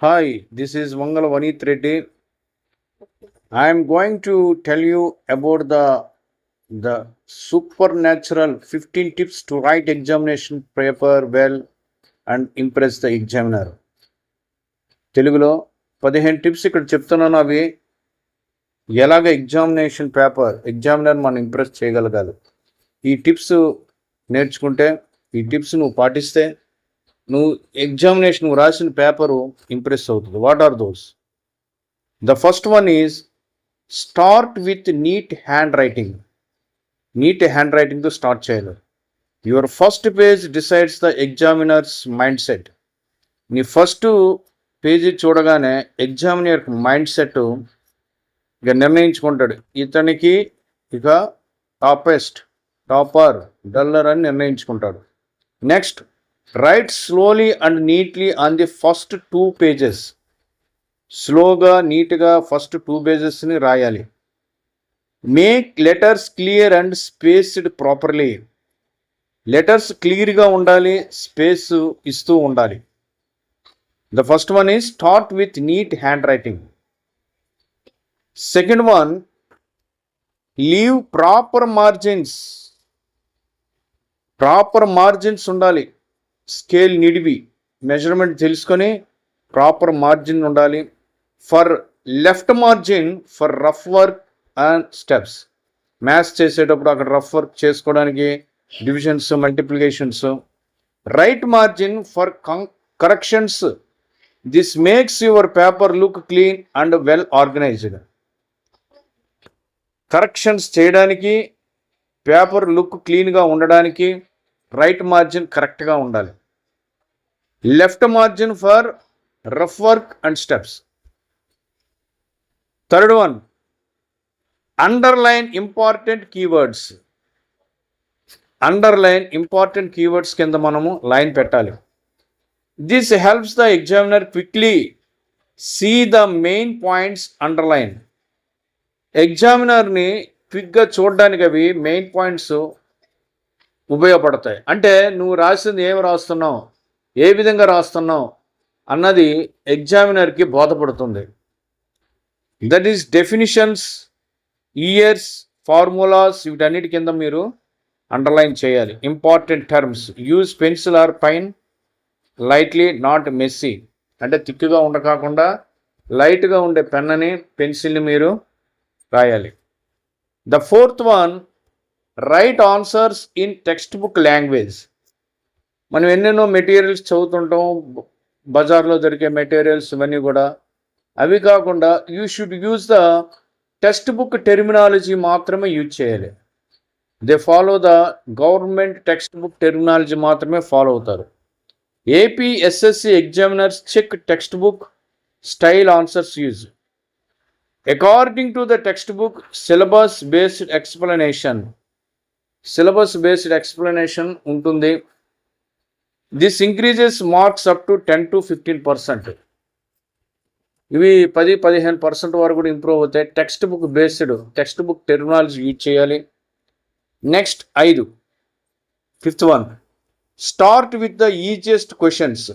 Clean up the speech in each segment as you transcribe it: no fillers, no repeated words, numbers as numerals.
Hi, this is Mangal Vanith Reddy. I am going to tell you about the supernatural 15 tips to write examination paper well and impress the examiner. తెలుగులో 15 tips ఇక్కడ చెప్తున్నాను. అవి ఎలాగ examiner మనం impress చేయగలగాలి. ఈ tips నేర్చుకుంటే, ఈ టిప్స్ నువ్వు పాటిస్తే నువ్వు ఎగ్జామినేషన్ రాసిన పేపరు ఇంప్రెస్ అవుతుంది. What are those? The first one is start with neat hand writing. Neat hand రైటింగ్తో స్టార్ట్ చేయాలి. Your first page decides the examiner's mind set. నీ ఫస్ట్ పేజీ చూడగానే ఎగ్జామినర్ మైండ్ సెట్ ఇక నిర్ణయించుకుంటాడు. ఇతనికి ఇక టాపర్, డల్లర్ అని నిర్ణయించుకుంటాడు. Next, write slowly and neatly on the first 2 pages. స్లోగా నీట్గా ఫస్ట్ 2 pagesని రాయాలి. Make letters clear and spaced properly. Letters క్లియర్గా ఉండాలి, స్పేస్ ఇస్తూ ఉండాలి. The first one is start with neat hand writing. Second one, leave proper margins. Proper margins ఉండాలి. Scale నిడివి మెజర్మెంట్ తెలుసుకొని ప్రాపర్ మార్జిన్ ఉండాలి. For left margin for rough work and steps. Maths చేసేటప్పుడు అక్కడ రఫ్ వర్క్ చేసుకోవడానికి divisions, multiplications. Right margin for corrections. This makes your paper look clean and well organised. Corrections చేయడానికి, paper look క్లీన్గా ఉండడానికి right margin కరెక్ట్గా ఉండాలి. Left margin for rough work and steps. Third one, underline important keywords. Underline important keywords కింద మనము line పెట్టాలి. This helps the examiner quickly see the main points underline. ఎగ్జామినర్ని క్విక్గా చూడడానికి అవి మెయిన్ పాయింట్స్ ఉపయోగపడతాయి. అంటే నువ్వు రాసింది ఏమి రాస్తున్నావు, ఏ విధంగా రాస్తున్నావు అన్నది ఎగ్జామినర్కి బోధపడుతుంది. That is definitions, years, formulas, వీటన్నిటి కింద మీరు అండర్లైన్ చేయాలి. Important terms, use pencil or pen lightly not messy. అంటే థిక్గా ఉండకాకుండా లైట్గా ఉండే పెన్నని, పెన్సిల్ని మీరు రాయాలి. The fourth one, write answers in text book language. మనం ఎన్నెన్నో మెటీరియల్స్ చదువుతుంటాం, బజార్లో దొరికే మెటీరియల్స్ ఇవన్నీ కూడా. అవి కాకుండా you should use the text book terminology మాత్రమే యూజ్ చేయాలి. They follow the government text book terminology మాత్రమే ఫాలో అవుతారు. APSSC examiners check text book style answers use. According to the text book syllabus based explanation ఉంటుంది. This increases marks up to 10 to 15%. ఇవి 10-15% వరకు కూడా improve అవుతాయి. Text book terminology use చేయాలి. Next 5, fifth one, start with the easiest questions.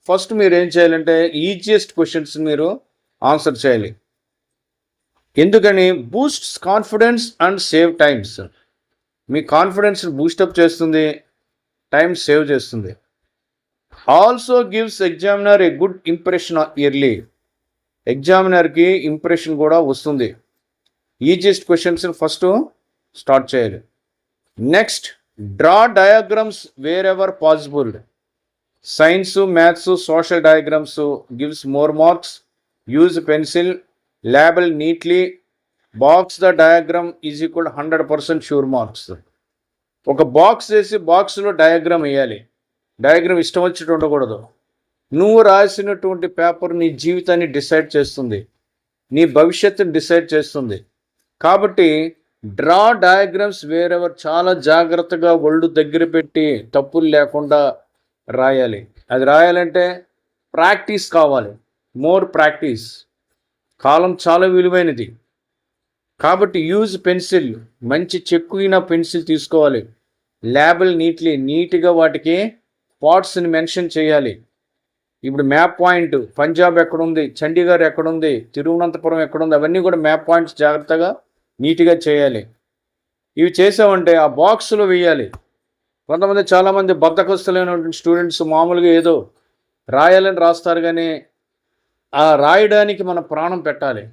First మీరు ఏం చేయాలంటే easiest questions మీరు ఆన్సర్ చేయాలి. ఎందుకని? Boosts confidence and save times. మీ కాన్ఫిడెన్స్ బూస్టప్ చేస్తుంది, టైం సేవ్ చేస్తుంది. Also gives examiner a good impression early. ఎగ్జామినర్కి ఇంప్రెషన్ కూడా వస్తుంది. ఈజియెస్ట్ క్వశ్చన్స్ ఫస్ట్ స్టార్ట్ చేయాలి. Next, draw diagrams wear ever possible. Science, maths, social diagrams gives more marks. Use pencil, label neatly, box the diagram is equal 100% sure marks. ఒక box వేసి బాక్స్లో diagram వేయాలి. Diagram ఇష్టం వచ్చినట్టు ఉండకూడదు. నువ్వు రాసినటువంటి పేపర్ నీ జీవితాన్ని డిసైడ్ చేస్తుంది, నీ భవిష్యత్తుని డిసైడ్ చేస్తుంది. కాబట్టి డ్రా డయాగ్రామ్స్ వేరెవర్ చాలా జాగ్రత్తగా ఒళ్ళు దగ్గర పెట్టి తప్పులు లేకుండా రాయాలి. అది రాయాలంటే ప్రాక్టీస్ కావాలి, మోర్ ప్రాక్టీస్. కాలం చాలా విలువైనది. కాబట్టి యూజ్ పెన్సిల్, మంచి చెక్కుయిన పెన్సిల్ తీసుకోవాలి. లేబుల్ నీట్గా వాటికి పార్ట్స్ని మెన్షన్ చేయాలి. ఇప్పుడు మ్యాప్ పాయింట్ పంజాబ్ ఎక్కడుంది, చండీగఢ్ ఎక్కడుంది, తిరువనంతపురం ఎక్కడుంది, అవన్నీ కూడా మ్యాప్ పాయింట్స్ జాగ్రత్తగా నీట్గా చేయాలి. ఇవి చేసామంటే ఆ బాక్స్లో వేయాలి. కొంతమంది చాలామంది బద్ధకస్తులైనటువంటి స్టూడెంట్స్ మామూలుగా ఏదో రాయాలని రాస్తారు, కానీ ఆ రాయడానికి మన ప్రాణం పెట్టాలి.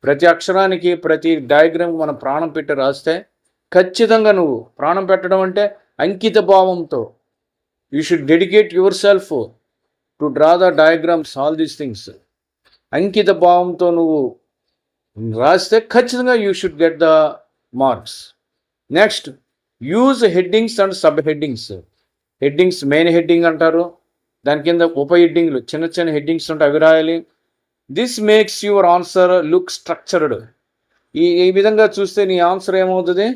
ప్రతి అక్షరానికి ప్రతి డయాగ్రామ్ మన ప్రాణం పెట్టి రాస్తే ఖచ్చితంగా నువ్వు ప్రాణం పెట్టడం అంటే అంకిత భావంతో you should dedicate yourself to draw the diagrams all these things. అంకిత భావంతో నువ్వు రాస్తే ఖచ్చితంగా you should get the marks. Next, use headings and subheadings. Headings main heading అంటారు, దాని కింద ఉప హెడ్డింగ్లు చిన్న చిన్న హెడ్డింగ్స్ ఉంటాయి, అవి రాయాలి. This makes your answer look structured. ఈ విధంగా చూస్తే నీ ఆన్సర్ ఏమవుతుంది,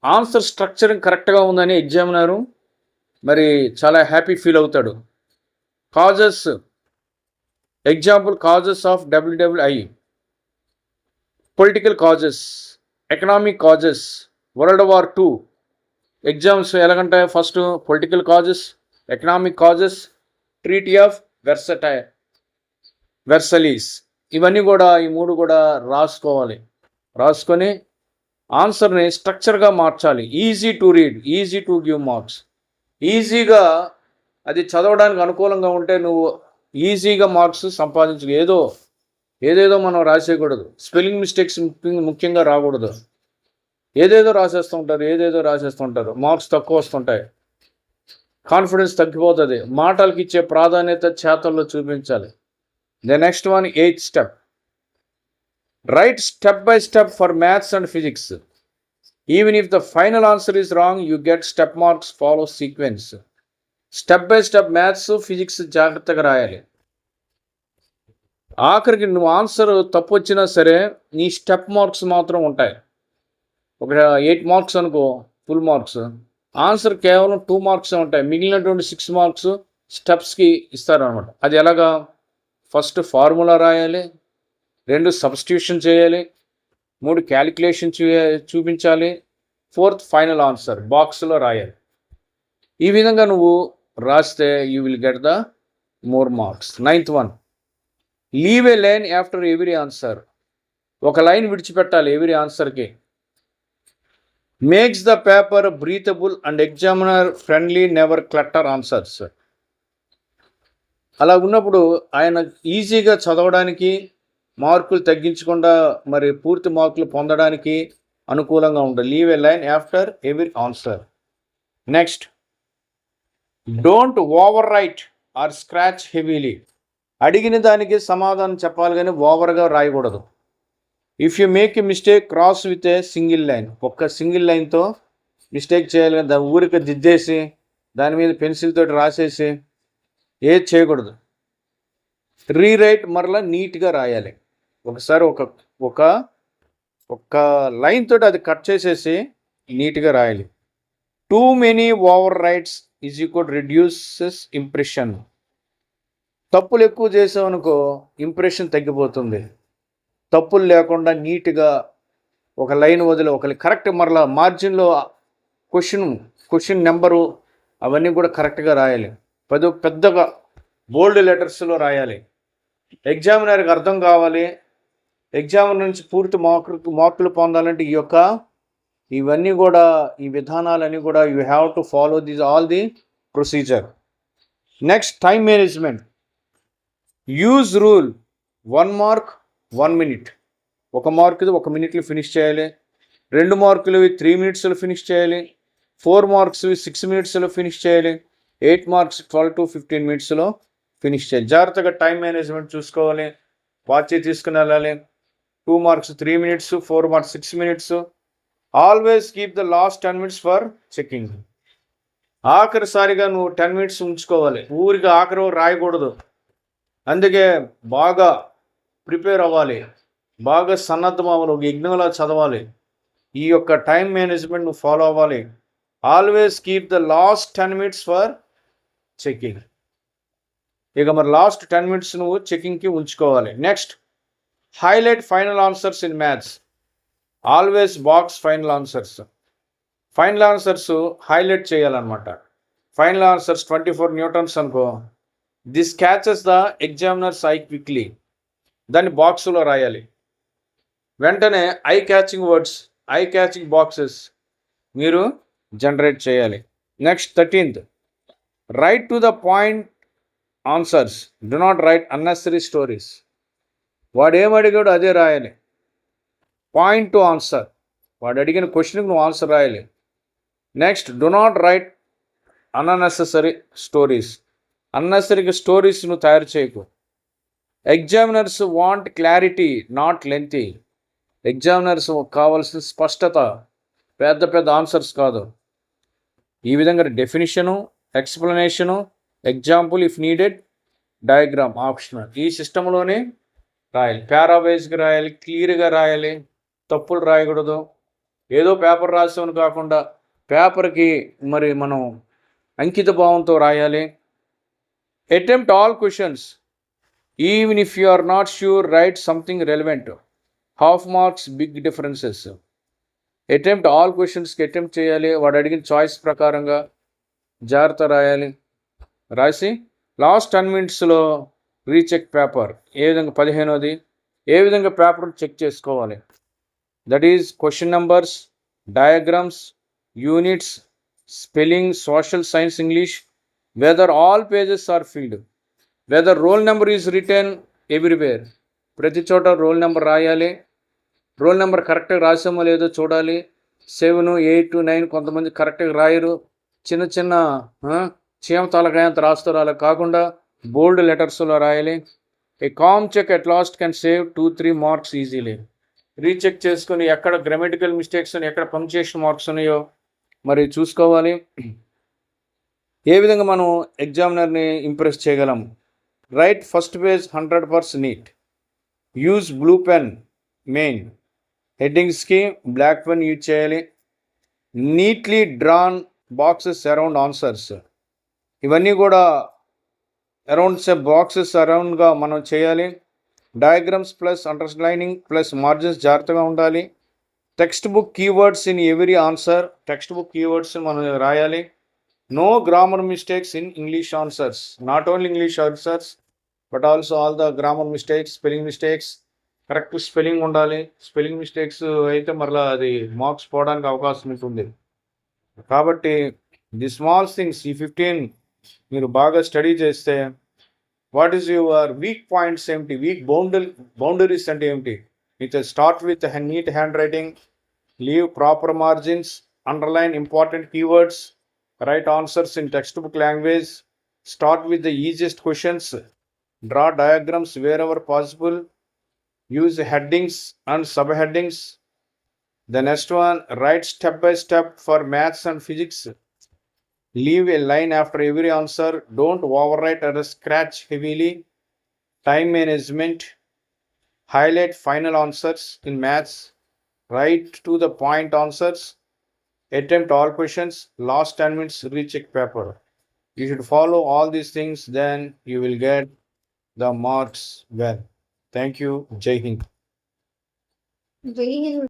ఆన్సర్ స్ట్రక్చరింగ్ కరెక్ట్గా ఉందని ఎగ్జామినరు మరి చాలా హ్యాపీ ఫీల్ అవుతాడు. Causes, example causes of WWI: political causes, economic causes, world war 2. Exams ఎలాగంటే first political causes, economic causes, treaty of Versailles, ఇవన్నీ కూడా ఈ 3 కూడా రాసుకొని ఆన్సర్ని స్ట్రక్చర్గా మార్చాలి. Easy to read, easy to give marks. ఈజీగా అది చదవడానికి అనుకూలంగా ఉంటే నువ్వు ఈజీగా మార్క్స్ సంపాదించు. ఏదేదో మనం రాసేయకూడదు. స్పెల్లింగ్ మిస్టేక్స్ ముఖ్యంగా రాకూడదు. ఏదేదో రాసేస్తుంటారు, మార్క్స్ తక్కువ వస్తుంటాయి, కాన్ఫిడెన్స్ తగ్గిపోతుంది. మాటలకి ఇచ్చే ప్రాధాన్యత చేతల్లో చూపించాలి. The next one, 8th step. Write step by step for maths and physics. Even if the final answer is wrong, you get step marks, follow sequence. Step by step maths, physics జాగ్రత్తగా రాయాలి. ఆఖరికి నువ్వు answer తప్పు వచ్చినా సరే నీ step marks మాత్రం ఉంటాయి. ఒక 8 మార్క్స్ అనుకో ఫుల్ మార్క్స్, ఆన్సర్ కేవలం 2 మార్క్స్ ఉంటాయి. మిగిలినటువంటి 6 మార్క్స్ స్టెప్స్కి ఇస్తారనమాట. అది ఎలాగా, ఫస్ట్ ఫార్ములా రాయాలి, 2 సబ్స్టిట్యూషన్ చేయాలి, 3 క్యాలిక్యులేషన్ చూపించాలి, 4th ఫైనల్ ఆన్సర్ బాక్స్లో రాయాలి. ఈ విధంగా నువ్వు రాస్తే you will get the more marks. 9th one, leave a line after every answer. ఒక లైన్ విడిచిపెట్టాలి ఎవ్రీ ఆన్సర్కి. Makes the paper breathable and examiner friendly, never clutter answers. అలా ఉన్నప్పుడు ఆయన ఈజీగా చదవడానికి, మార్కులు తగ్గించకుండా మరి పూర్తి మార్కులు పొందడానికి అనుకూలంగా ఉంటుంది. Leave a line after every answer. Next, don't over right are scratch heavily. అడిగిన దానికి సమాధానం చెప్పాలి కానీ ఓవర్గా రాయకూడదు. If you make a mistake, cross with a single line. ఒక్క సింగిల్ లైన్తో మిస్టేక్ చేయాలి కానీ దాని ఊరికి దిద్దేసి దాని మీద పెన్సిల్ తోటి రాసేసి ఏది చేయకూడదు. రీరైట్, మరలా నీట్గా రాయాలి. ఒకసారి ఒక లైన్ తోటి అది కట్ చేసేసి నీట్గా రాయాలి. Too many over rights is equal reduces impression. తప్పులు ఎక్కువ చేసామనుకో ఇంప్రెషన్ తగ్గిపోతుంది. తప్పులు లేకుండా నీట్గా ఒక లైన్ వదిలి కరెక్ట్ మరలా మార్జిన్లో క్వశ్చన్ నెంబరు అవన్నీ కూడా కరెక్ట్గా రాయాలి. పెద్దగా బోల్డ్ లెటర్స్లో రాయాలి. ఎగ్జామినర్కి అర్థం కావాలి. ఎగ్జామినర్ నుంచి పూర్తి మార్కులు పొందాలంటే ఇవన్నీ కూడా ఈ విధానాలన్నీ కూడా you have to follow all the procedure. Next, time management. Use rule 1 mark 1 minute. 1 మార్కుది 1 minute finish చేయాలి. 2 మార్కులు 3 minutes ఫినిష్ చేయాలి. 4 మార్క్స్ 6 minutes ఫినిష్ చేయాలి. 8 మార్క్స్ 12 to 15 minutes ఫినిష్ చేయాలి. జాగ్రత్తగా టైం మేనేజ్మెంట్ చూసుకోవాలి. వాచ్ తీసుకుని వెళ్ళాలి. 2 marks 3 minutes, 4 marks 6 minutes. Always keep the last 10 minutes for checking. ఆఖరిసారిగా నువ్వు 10 minutes ఉంచుకోవాలి. ఊరికి ఆఖరి రాయకూడదు. అందుకే బాగా ప్రిపేర్ అవ్వాలి, బాగా సన్నద్ధం అవ్వాలి, ఒక యజ్ఞంలా చదవాలి. ఈ టైం మేనేజ్మెంట్ నువ్వు ఫాలో అవ్వాలి. Always keep the last 10 minutes for checking. ఇక మరి లాస్ట్ 10 minutes నువ్వు చెకింగ్కి ఉంచుకోవాలి. Next, highlight final answers in maths. Always box final answers. Final answers highlight చేయాలన్నమాట. ఫైనల్ ఆన్సర్స్ 24 Newtons అనుకో, this catches the examiners I quickly. దాన్ని బాక్సులో రాయాలి. వెంటనే I catching words, I catching boxes మీరు జనరేట్ చేయాలి. Next 13th, right to the point answers, do not write unnecessary stories. వాడు ఏమడిగాడు అదే రాయాలి. పాయింట్ టు ఆన్సర్, వాడు అడిగిన క్వశ్చన్కి నువ్వు ఆన్సర్ రాయాలి. Next do not write unnecessary stories, అన్నెసరీగా స్టోరీస్ నువ్వు తయారు చేయకు. Examiners want clarity not lengthy. Examiners కావాల్సిన స్పష్టత, పెద్ద పెద్ద ఆన్సర్స్ కాదు. ఈ విధంగా definition, explanation, example if needed, diagram optional. ఈ సిస్టంలోనే రాయాలి. పారావైజ్గా రాయాలి, క్లియర్గా రాయాలి, తప్పులు రాయకూడదు. ఏదో పేపర్ రాసామని కాకుండా పేపర్కి మరి మనం అంకిత భావంతో రాయాలి. Attempt all questions even if you are not sure, write something relevant. Half marks, big differences. Attempt all క్వశ్చన్స్కి అటెంప్ట్ చేయాలి. వాడు అడిగిన చాయిస్ ప్రకారంగా జాగ్రత్త రాయాలి. రాసి లాస్ట్ 10 minutesలో రీచెక్ పేపర్. ఏ విధంగా 15వది ఏ విధంగా పేపర్ చెక్ చేసుకోవాలి. That is question numbers, diagrams, units, spelling, social science, English, whether all pages are filled, whether roll number is return everywhere. ప్రతి చోట రోల్ నెంబర్ రాయాలి. రోల్ నెంబర్ కరెక్ట్గా రాసామో లేదో చూడాలి. 7, 8, 9 కొంతమంది కరెక్ట్గా రాయరు. చిన్న చిన్న చీమ తలకాయంత రాస్తారు. అలా కాకుండా బోల్డ్ లెటర్స్లో రాయాలి. A calm check at last can save 2-3 marks easily. Recheck చేసుకొని ఎక్కడ గ్రామటికల్ మిస్టేక్స్ ఉన్నాయి, ఎక్కడ పంక్చుయేషన్ మార్క్స్ ఉన్నాయో మరి చూసుకోవాలి. ఏ విధంగా మనం ఎగ్జామినర్ని ఇంప్రెస్ చేయగలం. Write first page 100% neat. Use blue pen main. హెడ్డింగ్స్కి బ్లాక్ పెన్ యూజ్ చేయాలి. Neatly drawn boxes around answers. ఇవన్నీ కూడా బాక్సెస్ అరౌండ్గా మనం చేయాలి. Diagrams plus underlining plus margins జాగ్రత్తగా ఉండాలి. Text book keywords in every answer. Text book keywords మనం రాయాలి. No grammar mistakes in English answers. Not only English answers but also all the grammar mistakes, spelling mistakes. Correct spelling ఉండాలి. Spelling mistakes అయితే మరలా అది marks పోవడానికి అవకాశం ఉంటుంది. కాబట్టి ది స్మాల్ థింగ్స్, ఈ 15 మీరు బాగా స్టడీ చేస్తే what is your weak points ఏమిటి, వీక్ బౌండరీస్ అంటే ఏమిటి. It start with neat hand writing, leave proper margins, underline important keywords, write answers in text book language, start with the easiest questions, draw diagrams wear ever possible, use headings and subheadings. The next one, write step by step for maths and physics. Leave a line after every answer. Don't overwrite or scratch heavily. Time management. Highlight final answers in maths. Write to the point answers. Attempt all questions. Last 10 minutes recheck paper. You should follow all these things, then you will get the marks well. Thank you. Jai Hind. Jai Hind.